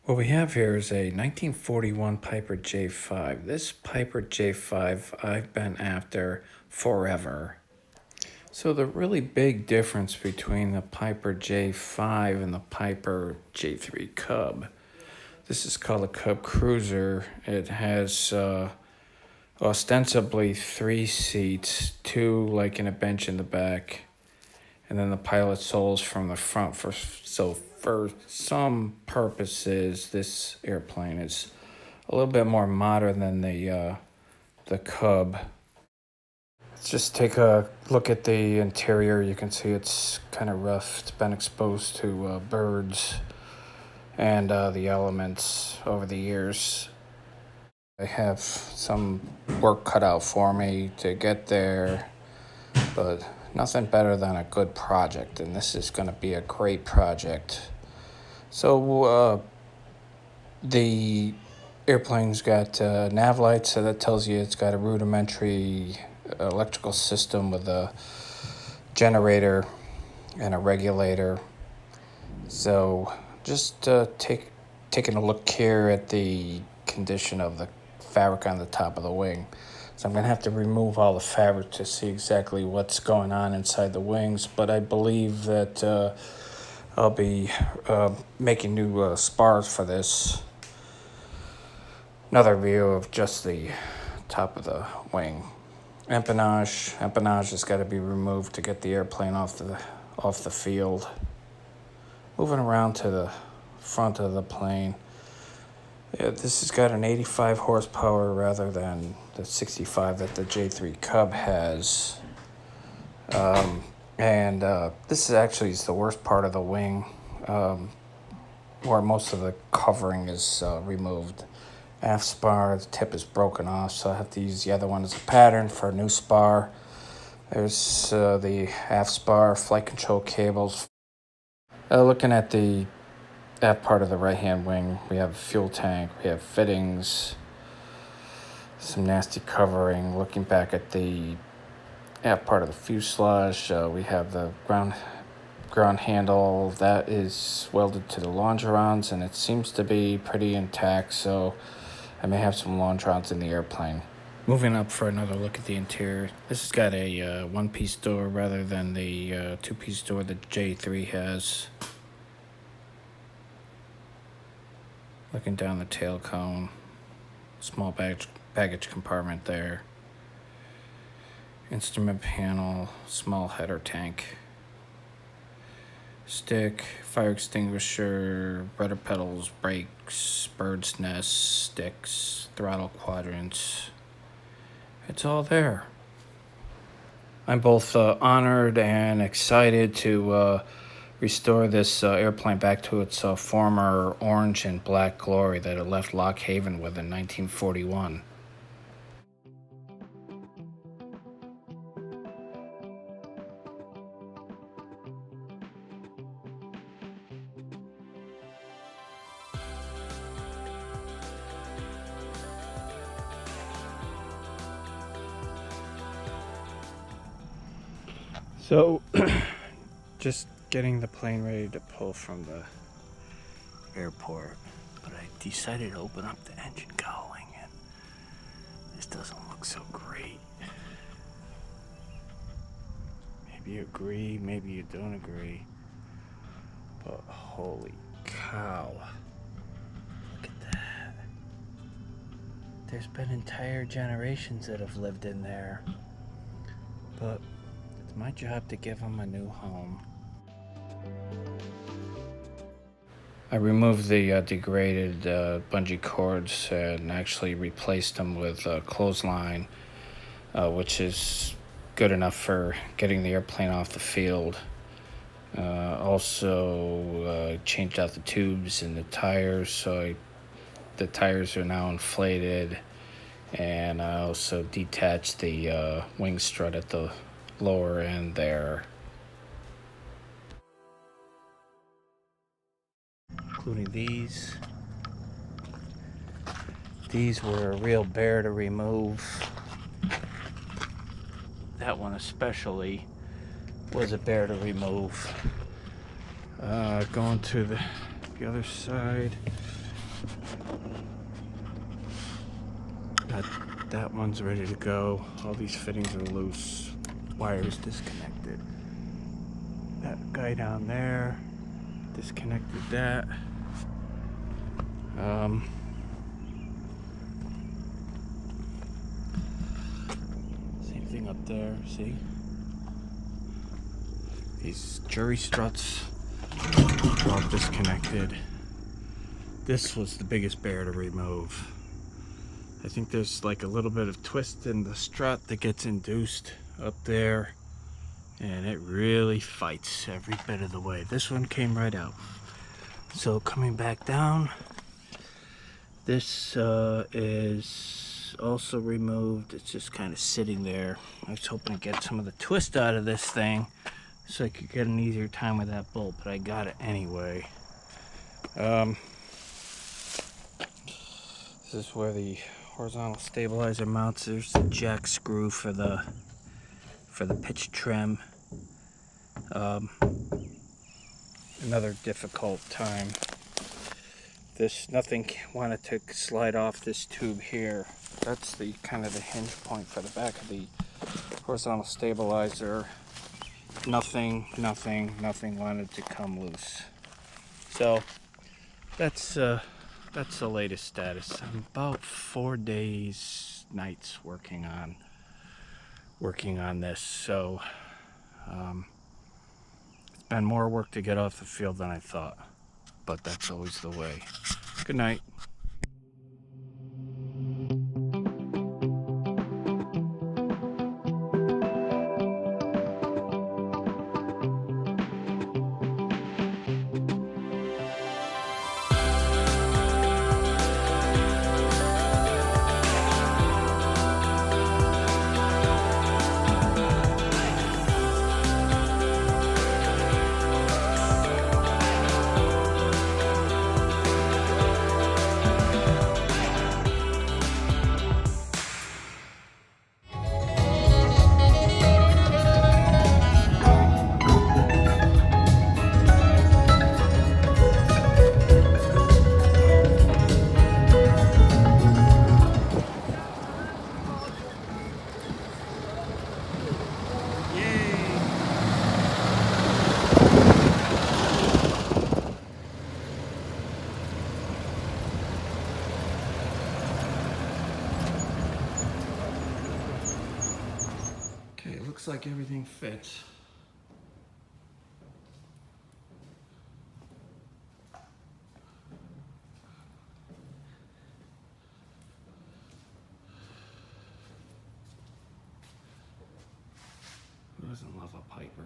What we have here is a 1941 Piper J5. This Piper J5 I've been after forever. So the really big difference between the Piper J5 and the Piper J3 Cub. This is called a Cub Cruiser. It has ostensibly 3 seats, 2 like in a bench in the back, and then the pilot soles from the front. For some purposes, this airplane is a little bit more modern than the Cub. Let's just take a look at the interior. You can see it's kind of rough. It's been exposed to birds and the elements over the years. I have some work cut out for me to get there, but nothing better than a good project, and this is going to be a great project. So the airplane's got nav lights, so that tells you it's got a rudimentary electrical system with a generator and a regulator. So just taking a look here at the condition of the fabric on the top of the wing. So I'm going to have to remove all the fabric to see exactly what's going on inside the wings, but I believe that I'll be making new spars for this. Another view of just the top of the wing. Empennage has got to be removed to get the airplane off the field. Moving around to the front of the plane. Yeah, this has got an 85 horsepower rather than the 65 that the J3 Cub has. And this is actually the worst part of the wing, where most of the covering is removed. Aft spar, the tip is broken off, so I have to use the other one as a pattern for a new spar. There's the aft spar, flight control cables. Looking at the aft part of the right-hand wing, we have a fuel tank, we have fittings, some nasty covering. Looking back at the aft part of the fuselage, we have the ground handle that is welded to the longerons, and it seems to be pretty intact, so I may have some longerons in the airplane. Moving up for another look at the interior. This has got a one-piece door rather than the two-piece door that J3 has. Looking down the tail cone, small baggage compartment there. Instrument panel, small header tank. Stick, fire extinguisher, rudder pedals, brakes, bird's nest, sticks, throttle quadrants. It's all there. I'm both honored and excited to restore this airplane back to its former orange and black glory that it left Lock Haven with in 1941. So, just getting the plane ready to pull from the airport, but I decided to open up the engine cowling, and this doesn't look so great. Maybe you agree, maybe you don't agree, but holy cow, look at that. There's been entire generations that have lived in there, but it's my job to give them a new home. I removed the degraded bungee cords and actually replaced them with a clothesline, which is good enough for getting the airplane off the field. Also changed out the tubes and the tires, so the tires are now inflated, and I also detached the wing strut at the lower end there, including these. These were a real bear to remove. That one especially was a bear to remove. Going to the other side, That one's ready to go. All these fittings are loose. Wires disconnected. That guy down there disconnected that. Same thing up there, see? These jury struts are all disconnected. This was the biggest bear to remove. I think there's like a little bit of twist in the strut that gets induced up there, and it really fights every bit of the way. This one came right out. So coming back down, this is also removed. It's just kind of sitting there. I was hoping to get some of the twist out of this thing so I could get an easier time with that bolt, but I got it anyway. This is where the horizontal stabilizer mounts. There's the jack screw for the pitch trim. Another difficult time. Nothing wanted to slide off this tube here. That's the kind of the hinge point for the back of the horizontal stabilizer. Nothing wanted to come loose. So that's the latest status. I'm about 4 days, nights working on this. So it's been more work to get off the field than I thought, but that's always the way. Good night. Okay, it looks like everything fits. Who doesn't love a Piper?